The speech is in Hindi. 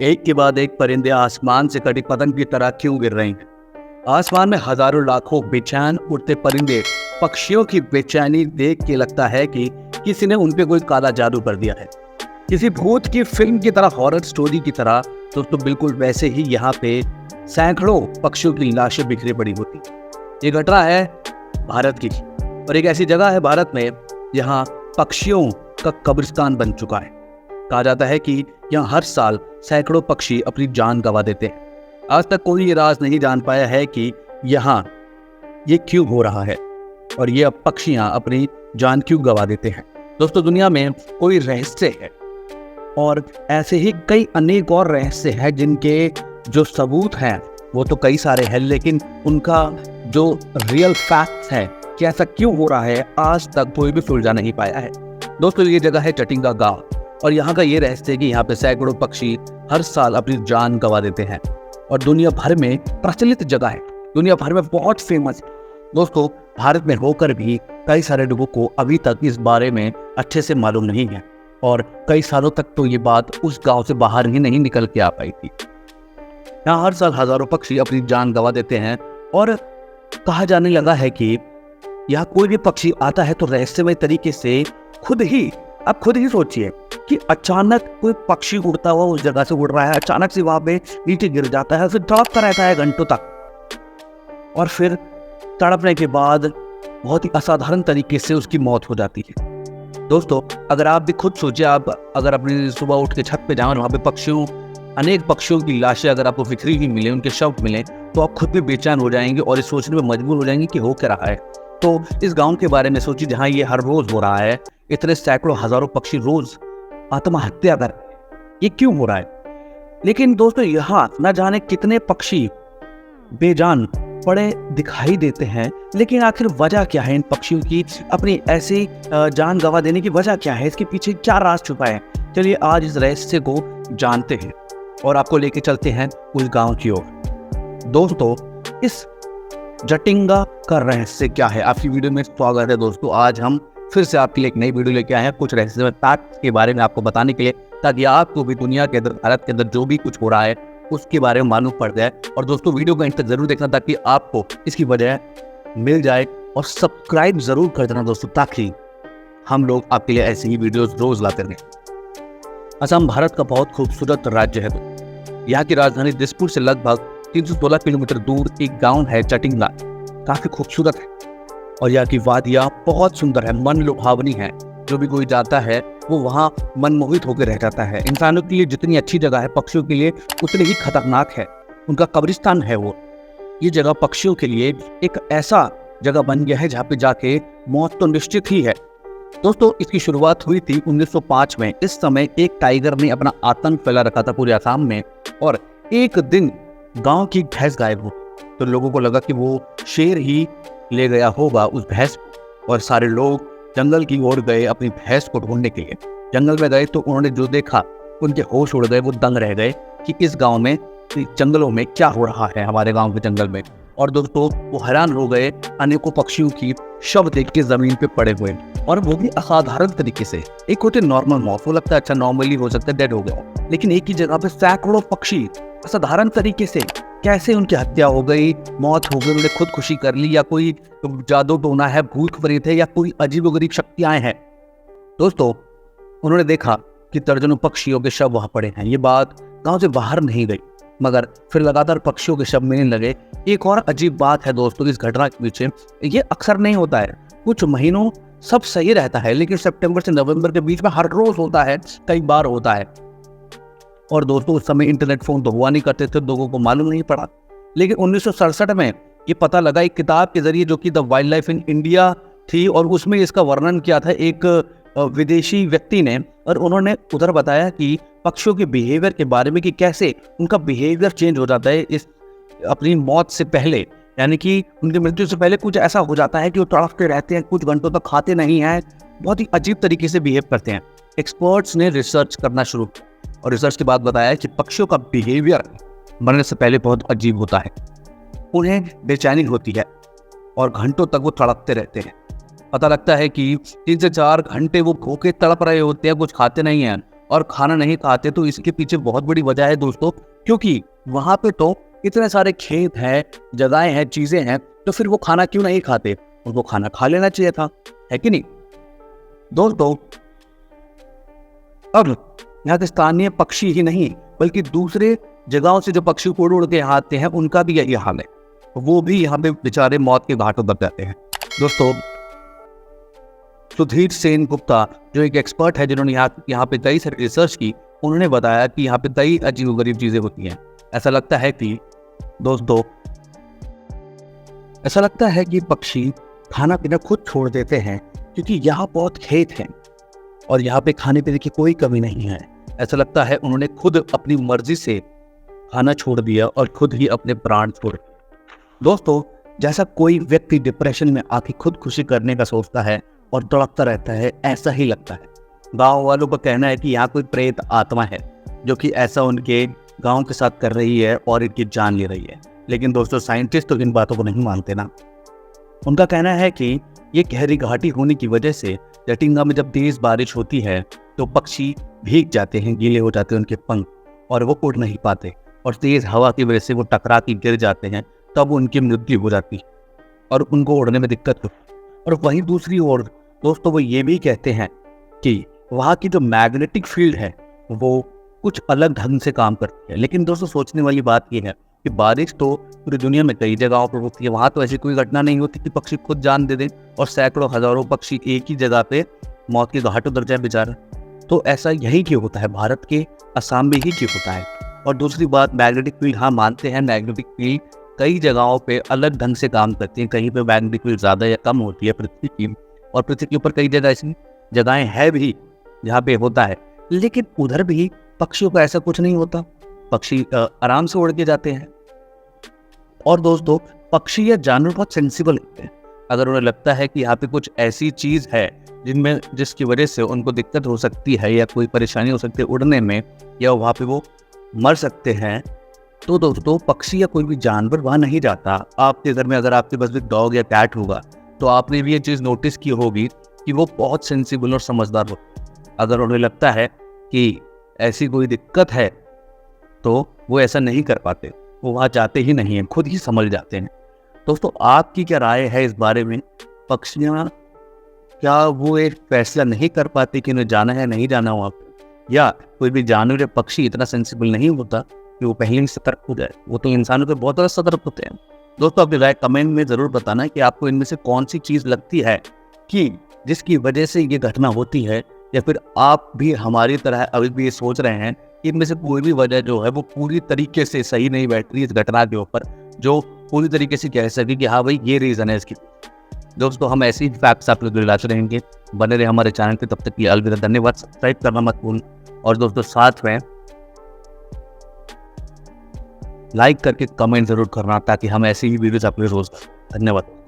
एक के बाद एक परिंदे आसमान से कटी पतंग की तरह क्यों गिर रहे हैं। आसमान में हजारों लाखों बेचैन उड़ते परिंदे पक्षियों की बेचैनी देख के लगता है कि किसी ने उन पे कोई काला जादू कर दिया है। किसी भूत की फिल्म की तरह, हॉरर स्टोरी की तरह। दोस्तों बिल्कुल वैसे ही यहाँ पे सैकड़ों पक्षियों की लाशें बिखरी पड़ी होती। ये घटना है भारत की, और एक ऐसी जगह है भारत में जहाँ पक्षियों का कब्रिस्तान बन चुका है। कहा जाता है कि यहाँ हर साल सैकड़ों पक्षी अपनी जान गंवा देते हैं। आज तक कोई ये राज नहीं जान पाया है कि यहाँ ये क्यों हो रहा है और ये अब पक्षियाँ अपनी जान क्यों गंवा देते हैं। दोस्तों दुनिया में कोई रहस्य है, और ऐसे ही कई अनेक और रहस्य हैं जिनके जो सबूत हैं वो तो कई सारे हैं, लेकिन उनका जो रियल फैक्ट है कि ऐसा क्यों हो रहा है आज तक कोई भी सुलझा नहीं पाया है। दोस्तों ये जगह है चटिंगा गांव, और यहाँ का ये रहस्य है कि यहाँ पे सैकड़ों पक्षी हर साल अपनी जान गंवा देते हैं और दुनिया भर में प्रचलित जगह है, दुनिया भर में बहुत फेमस है। दोस्तों भारत में होकर भी कई सारे लोगों को अभी तक इस बारे में अच्छे से मालूम नहीं है, और कई सालों तक तो ये बात उस गांव से बाहर ही नहीं निकल के आ पाई थी। यहाँ हर साल हजारों पक्षी अपनी जान गंवा देते हैं, और कहा जाने लगा है कि यहाँ कोई भी पक्षी आता है तो रहस्यमय तरीके से खुद ही सोचिए कि अचानक कोई पक्षी उड़ता हुआ उस जगह से उड़ रहा है, अचानक से वहां पे नीचे गिर जाता है, फिर तड़पता रहता है घंटों तक, और फिर तड़पने के बाद बहुत ही असाधारण तरीके से उसकी मौत हो जाती है। दोस्तों अगर आप भी खुद सोचिए, आप अगर अपनी सुबह उठ के छत पे जाएं और वहाँ पे अनेक पक्षियों की लाशें अगर आपको बिखरी हुई मिले, उनके शव मिले, तो आप खुद भी बेचैन हो जाएंगे और इस सोचने में मजबूर हो जाएंगे कि हो क्या रहा है। तो इस गांव के बारे में सोचिए जहाँ ये हर रोज हो रहा है, इतने सैकड़ों हजारों पक्षी रोज आत्महत्या कर, ये क्यों हो रहा है। लेकिन दोस्तों यहाँ न जाने कितने पक्षी बेजान पड़े दिखाई देते हैं, लेकिन आखिर वजह क्या है इन पक्षियों की अपनी ऐसी जान गंवा देने की वजह क्या है, इसके पीछे क्या राज छुपा है। चलिए आज इस रहस्य को जानते हैं और आपको लेके चलते हैं उस गांव की ओर। दोस्तों इस जटिंगा का रहस्य क्या है, आपकी वीडियो में स्वागत है। दोस्तों आज हम फिर से आपके लिए एक नई वीडियो लेके आए हैं, कुछ रहस्यमय फैक्ट्स के बारे में आपको बताने के लिए, ताकि आपको भी दुनिया के अंदर, भारत के अंदर जो भी कुछ हो रहा है उसके बारे में मालूम पड़ जाए। और दोस्तों वीडियो को अंत तक जरूर देखना ताकि आपको इसकी वजह मिल जाए, और सब्सक्राइब जरूर कर देना दोस्तों, ताकि हम लोग आपके लिए ऐसी ही वीडियोस रोज लाते रहें। असम भारत का बहुत खूबसूरत राज्य है। यहाँ की राजधानी दिसपुर से लगभग 316 किलोमीटर दूर एक गांव है चटिंगा, काफी खूबसूरत है, और यहाँ की वादियाँ बहुत सुंदर है, मन लुभावनी है। जो भी कोई जाता है वो वहाँ मनमोहित होकर रह जाता है। इंसानों के लिए जितनी अच्छी जगह है, पक्षियों के लिए उतनी ही खतरनाक है, उनका कब्रिस्तान है वो। ये जगह पक्षियों के लिए एक ऐसा जगह बन गया है जहाँ पे जाके मौत तो निश्चित ही है। दोस्तों इसकी शुरुआत हुई थी 1905 में। इस समय एक टाइगर ने अपना आतंक फैला रखा था पूरे आसाम में, और एक दिन गांव की भैंस गायब हो, तो लोगों को लगा कि वो शेर ही ले गया होगा उस भैंस को, और सारे लोग जंगल की ओर गए अपनी भैंस को ढूंढने के लिए। जंगल में गए तो उन्होंने जो देखा उनके होश उड़ गए, वो दंग रह गए कि इस गांव में, जंगलों में क्या हो रहा है, हमारे गांव के जंगल में। और दोस्तों वो हैरान हो गए अनेकों पक्षियों की शव देख के जमीन पे पड़े हुए, और वो भी असाधारण तरीके से। एक होते नॉर्मल मौत, वो लगता है अच्छा नॉर्मली हो सकता है, डेड हो गया, लेकिन एक ही जगह पे सैकड़ों पक्षी असाधारण तरीके से, कैसे उनकी हत्या हो गई, मौत हो गई, उन्होंने खुदकुशी कर ली, या कोई जादू टोना है, भूत प्रेत है, या कोई अजीबोगरीब शक्तियां हैं। दोस्तों उन्होंने देखा कि दर्जनों पक्षियों के शव वहां पड़े हैं। ये बात गांव से बाहर नहीं गई, मगर फिर लगातार पक्षियों के शव मिलने लगे। एक और अजीब बात है दोस्तों इस घटना के पीछे, ये अक्सर नहीं होता है, कुछ महीनों सब सही रहता है, लेकिन सितंबर से नवंबर के बीच में हर रोज होता है, कई बार होता है। और दोस्तों उस समय इंटरनेट फोन तो हुआ नहीं करते थे, लोगों को मालूम नहीं पड़ा। लेकिन 1967 में ये पता लगा एक किताब के जरिए, जो कि the wild life in India थी, और उसमें इसका वर्णन किया था एक विदेशी व्यक्ति ने, और उन्होंने उधर बताया कि पक्षियों के बिहेवियर के बारे में, कि कैसे उनका बिहेवियर चेंज हो जाता है इस अपनी मौत से पहले, यानी कि उनकी मृत्यु से पहले कुछ ऐसा हो जाता है कि वो तड़पते रहते हैं, कुछ घंटों तक खाते नहीं हैं, बहुत ही अजीब तरीके से बिहेव करते हैं। एक्सपर्ट्स ने रिसर्च करना शुरू किया, और रिसर्च के बाद बताया कि पक्षियों का बिहेवियर मरने से पहले बहुत अजीब होता है। उन्हें बेचैनी होती है और घंटों तक वो तड़पते रहते हैं। पता लगता है कि 3 से 4 घंटे वो भूखे तड़प रहे होते हैं, कुछ खाते नहीं हैं, और खाना नहीं खाते, तो इसके पीछे बहुत बड़ी वजह है दोस्तों, क्योंकि वहाँ पे तो इतने सारे खेत हैं, जगहें हैं, चीजें हैं, तो फिर वो खाना क्यों नहीं खाते? उनको खाना खा लेना चाहिए था, है कि नहीं दोस्तों? अब यहाँ के स्थानीय पक्षी ही नहीं बल्कि दूसरे जगहों से जो पक्षी उड़ उड़ के यहाँ आते हैं, उनका भी यही हाल है। वो भी यहाँ पे बेचारे मौत के घाटों दब जाते हैं दोस्तों। सुधीर सेन गुप्ता जो एक एक्सपर्ट है, जिन्होंने यहाँ पे कई सारी रिसर्च की, उन्होंने बताया कि यहाँ पे कई अजीबोगरीब चीजें होती हैं। ऐसा लगता है कि दोस्तों, ऐसा लगता है कि पक्षी खाना पीना खुद छोड़ देते हैं, क्योंकि यहाँ बहुत खेत हैं और यहाँ पे खाने पीने की कोई कमी नहीं है। ऐसा लगता है उन्होंने खुद अपनी मर्जी से खाना छोड़ दिया और खुद ही अपने प्राण छोड़ दिए। दोस्तों, जैसा कोई व्यक्ति डिप्रेशन में आके खुदकुशी करने का सोचता है और तड़पता रहता है, ऐसा ही लगता है। गांव वालों का कहना है कि यहाँ कोई प्रेत आत्मा है जो कि ऐसा उनके गांव के साथ कर रही है और इनकी जान ले रही है। लेकिन दोस्तों, साइंटिस्ट तो इन बातों को नहीं मानते ना। उनका कहना है कि ये गहरी घाटी होने की वजह से जटिंगा में जब तेज बारिश होती है तो पक्षी भीग जाते हैं, गीले हो जाते हैं उनके पंख, और वो उड़ नहीं पाते, और तेज हवा की वजह से वो टकरा के गिर जाते हैं, तब उनकी मृत्यु हो जाती है और उनको उड़ने में दिक्कत होती है। और वहीं दूसरी ओर दोस्तों, वो ये भी कहते हैं कि वहाँ की जो मैग्नेटिक फील्ड है वो कुछ अलग ढंग से काम करती है। लेकिन दोस्तों, सोचने वाली बात ये है कि बारिश तो पूरी दुनिया में कई जगहों पर होती है, वहाँ तो ऐसी कोई घटना नहीं होती कि पक्षी खुद जान दे दें और सैकड़ों हजारों पक्षी एक ही जगह पे मौत के घाट उतर जाए बेचारा। तो ऐसा यही क्यों होता है? भारत के असम में ही क्यों होता है? और दूसरी बात, मैग्नेटिक फील्ड, हाँ मानते हैं मैग्नेटिक फील्ड कई जगहों पे अलग ढंग से काम करती है। कहीं पे मैग्नेटिक फील्ड ज़्यादा या कम होती है पृथ्वी की, और पृथ्वी के ऊपर कई जगह ऐसी जगहें हैं भी जहाँ पे होता है। लेकिन उधर भी पक्षियों का ऐसा कुछ नहीं होता, पक्षी आराम से उड़ के जाते हैं। और दोस्तों, पक्षी या जानवर बहुत सेंसिबल होते हैं। अगर उन्हें लगता है कि यहाँ पे कुछ ऐसी चीज़ है जिसकी वजह से उनको दिक्कत हो सकती है या कोई परेशानी हो सकती है उड़ने में, या वहाँ पे वो मर सकते हैं, तो दोस्तों पक्षी या कोई भी जानवर वहाँ नहीं जाता। आपके घर में अगर आपके पास भी डॉग या कैट होगा तो आपने भी ये चीज़ नोटिस की होगी कि वो बहुत सेंसिबल और समझदार होते हैं। अगर उन्हें लगता है कि ऐसी कोई दिक्कत है तो वो ऐसा नहीं कर पाते, वो वहाँ जाते ही नहीं हैं, खुद ही समझ जाते हैं। दोस्तों, आपकी क्या राय है इस बारे में? पक्षियाँ क्या वो एक फैसला नहीं कर पाते कि उन्हें जाना है नहीं जाना वहाँ पे? या कोई भी जानवर या पक्षी इतना सेंसिबल नहीं होता कि वो पहले ही सतर्क हो जाए? वो तो इंसानों पे बहुत ज़्यादा सतर्क होते हैं। दोस्तों, अपनी राय कमेंट में ज़रूर बताना कि आपको इनमें से कौन सी चीज़ लगती है कि जिसकी वजह से ये घटना होती है, या फिर आप भी हमारी तरह अभी भी ये सोच रहे हैं कि इनमें से कोई भी वजह जो है वो पूरी तरीके से सही नहीं बैठ रही इस घटना के ऊपर, जो पूरी तरीके से कह सके कि हाँ भाई ये रीज़न है इसकी। दोस्तों, हम ऐसे ही फैक्ट्स आप लोग दिलाते रहेंगे। बने रहे हमारे चैनल पे, तब तक के लिए अलविदा, धन्यवाद। सब्सक्राइब करना मत भूलना, और दोस्तों साथ में लाइक करके कमेंट जरूर करना, ताकि हम ऐसी ही वीडियोस आप लोग रोज। धन्यवाद।